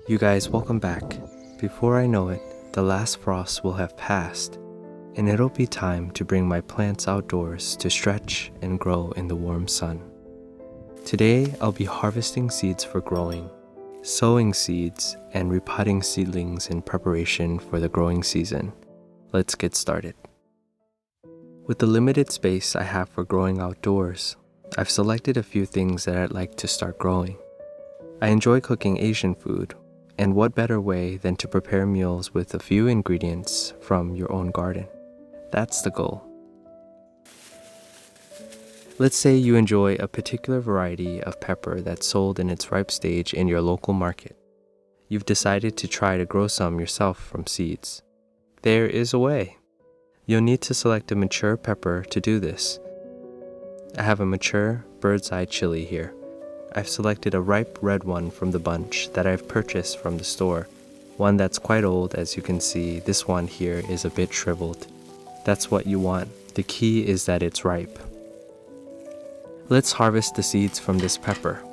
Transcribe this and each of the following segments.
You guys, welcome back. Before I know it, the last frost will have passed, and it'll be time to bring my plants outdoors to stretch and grow in the warm sun. Today, I'll be harvesting seeds for growing, sowing seeds, and repotting seedlings in preparation for the growing season. Let's get started. With the limited space I have for growing outdoors, I've selected a few things that I'd like to start growing. I enjoy cooking Asian food, and what better way than to prepare meals with a few ingredients from your own garden? That's the goal. Let's say you enjoy a particular variety of pepper that's sold in its ripe stage in your local market. You've decided to try to grow some yourself from seeds. There is a way. You'll need to select a mature pepper to do this. I have a mature bird's eye chili here. I've selected a ripe red one from the bunch that I've purchased from the store. One that's quite old, as you can see. This one here is a bit shriveled. That's what you want. The key is that it's ripe. Let's harvest the seeds from this pepper.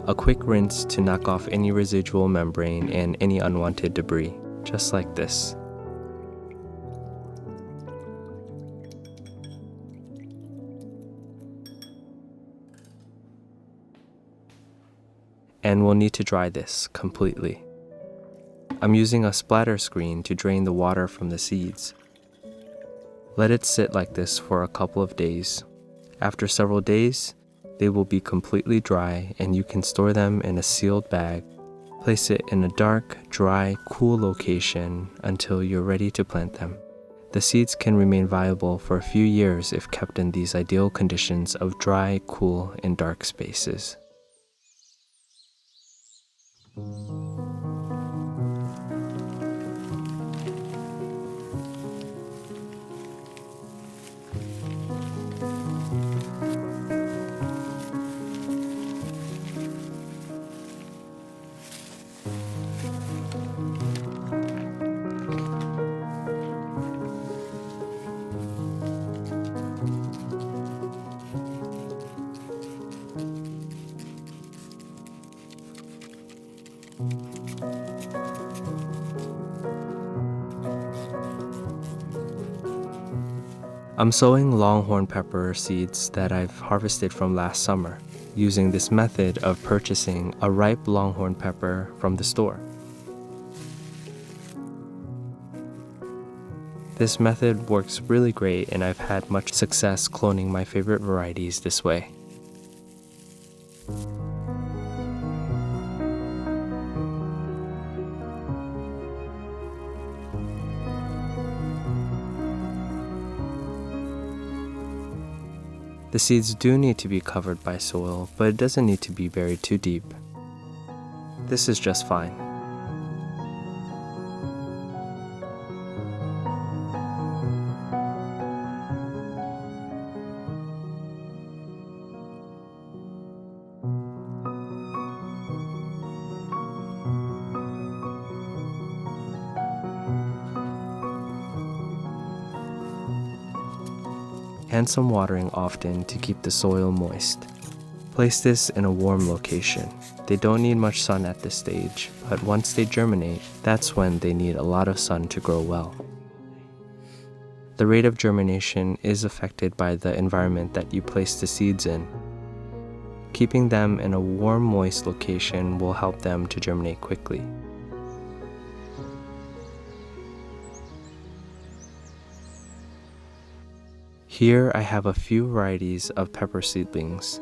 A quick rinse to knock off any residual membrane and any unwanted debris, just like this. And we'll need to dry this completely. I'm using a splatter screen to drain the water from the seeds. Let it sit like this for a couple of days. After several days, they will be completely dry and you can store them in a sealed bag. Place it in a dark, dry, cool location until you're ready to plant them. The seeds can remain viable for a few years if kept in these ideal conditions of dry, cool, and dark spaces. I'm sowing longhorn pepper seeds that I've harvested from last summer, using this method of purchasing a ripe longhorn pepper from the store. This method works really great and I've had much success cloning my favorite varieties this way. The seeds do need to be covered by soil, but it doesn't need to be buried too deep. This is just fine. And some watering often to keep the soil moist. Place this in a warm location. They don't need much sun at this stage, but once they germinate, that's when they need a lot of sun to grow well. The rate of germination is affected by the environment that you place the seeds in. Keeping them in a warm, moist location will help them to germinate quickly. Here I have a few varieties of pepper seedlings.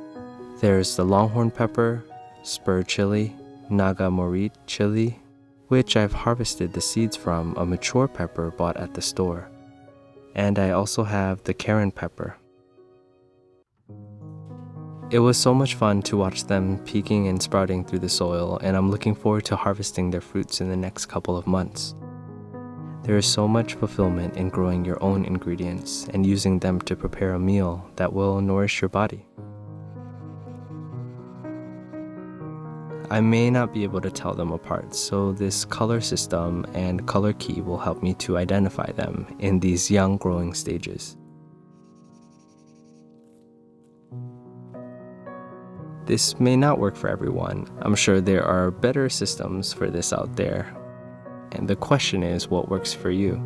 There's the longhorn pepper, spur chili, nagamori chili, which I've harvested the seeds from a mature pepper bought at the store. And I also have the Karen pepper. It was so much fun to watch them peeking and sprouting through the soil, and I'm looking forward to harvesting their fruits in the next couple of months. There is so much fulfillment in growing your own ingredients and using them to prepare a meal that will nourish your body. I may not be able to tell them apart, so this color system and color key will help me to identify them in these young growing stages. This may not work for everyone. I'm sure there are better systems for this out there. And the question is, what works for you?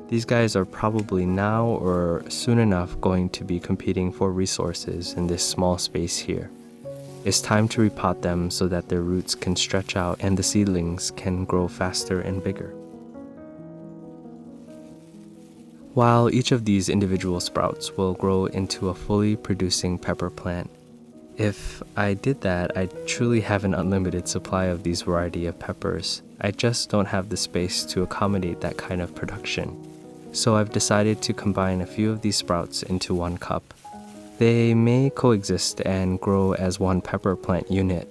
These guys are probably now or soon enough going to be competing for resources in this small space here. It's time to repot them so that their roots can stretch out and the seedlings can grow faster and bigger. While each of these individual sprouts will grow into a fully producing pepper plant, if I did that, I'd truly have an unlimited supply of these variety of peppers. I just don't have the space to accommodate that kind of production. So I've decided to combine a few of these sprouts into one cup. They may coexist and grow as one pepper plant unit,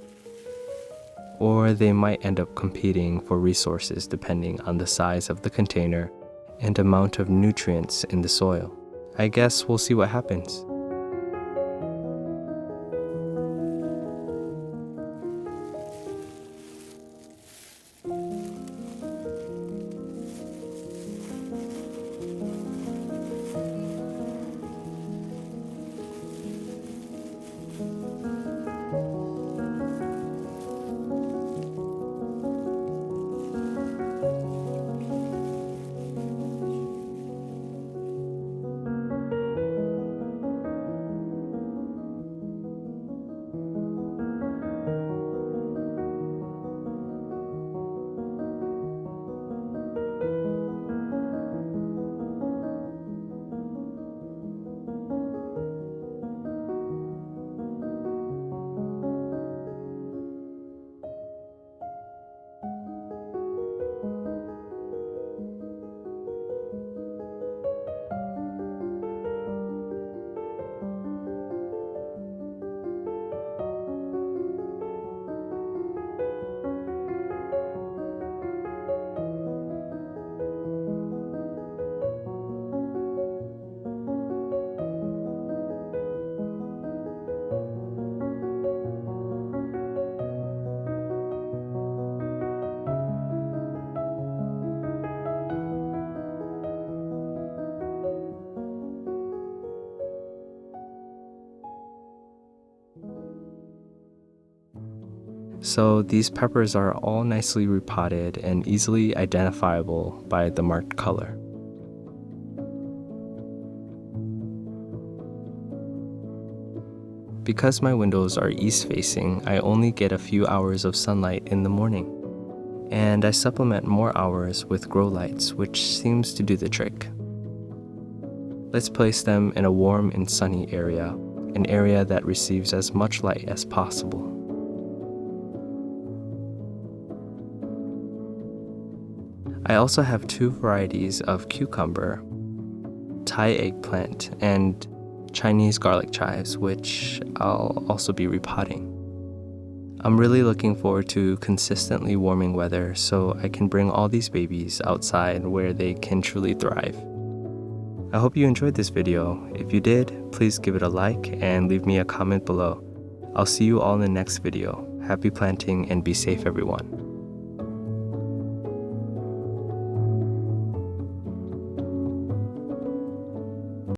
or they might end up competing for resources depending on the size of the container and amount of nutrients in the soil. I guess we'll see what happens. So these peppers are all nicely repotted and easily identifiable by the marked color. Because my windows are east-facing, I only get a few hours of sunlight in the morning, and I supplement more hours with grow lights, which seems to do the trick. Let's place them in a warm and sunny area, an area that receives as much light as possible. I also have two varieties of cucumber, Thai eggplant, and Chinese garlic chives, which I'll also be repotting. I'm really looking forward to consistently warming weather so I can bring all these babies outside where they can truly thrive. I hope you enjoyed this video. If you did, please give it a like and leave me a comment below. I'll see you all in the next video. Happy planting and be safe, everyone.